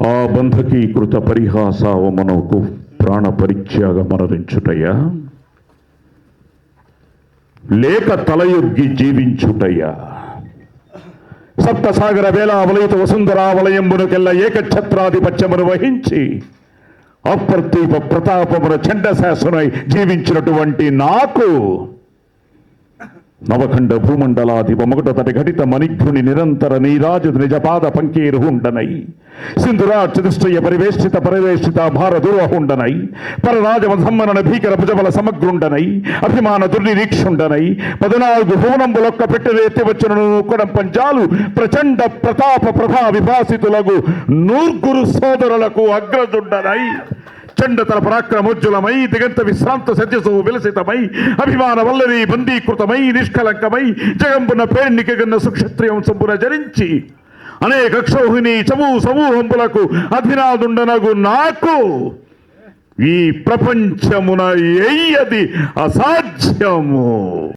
ఆ బంధకీకృత పరిహాసావమనకు ప్రాణ పరిత్యాగ మరణించుటయ్యా, లేక తలయొగ్గి జీవించుటయ్యా? సప్తసాగర వేలావలయిత వసుంధరావలయంబునకెల్ల ఏకఛత్రాధిపత్యమును వహించి అప్రతీప ప్రతాపమున చండశాసనై జీవించినటువంటి నాకు నవఖండ భూమండలాధిప మొగటతటి ఘటిత మణిఘ్నుని నిరంతర నీరాజు నిజపాద పంకీరుహుండనై సింధురాచతుష్టయ పరివేష్టిత భారదుర్వహుండనై పరరాజమసమ్మన భీకర భుజబల సమగ్రుండనై అభిమాన దుర్నిరీక్షుండనై 14 భువనంబులొక్క పెట్టెలు ఎత్తివచ్చును కొడం పంచాలు ప్రచండ ప్రతాప ప్రభా విభాసితులకు నూర్గురు సోదరులకు అగ్రజుండనై చండతల పరాక్రమోజ్వలమై దిగంత విశ్రాంత సత్యసు విలసితమై అభిమాన వల్లరి బందీకృతమై నిష్కలంకమై జగంబున పేర్నికగన్న సుక్షత్రియం సంపున జరించి అనేక క్షోహిణి సమూహంబులకు అధినాదుండనగు నాకు ఈ ప్రపంచమున ఎయ్యది అసాధ్యము.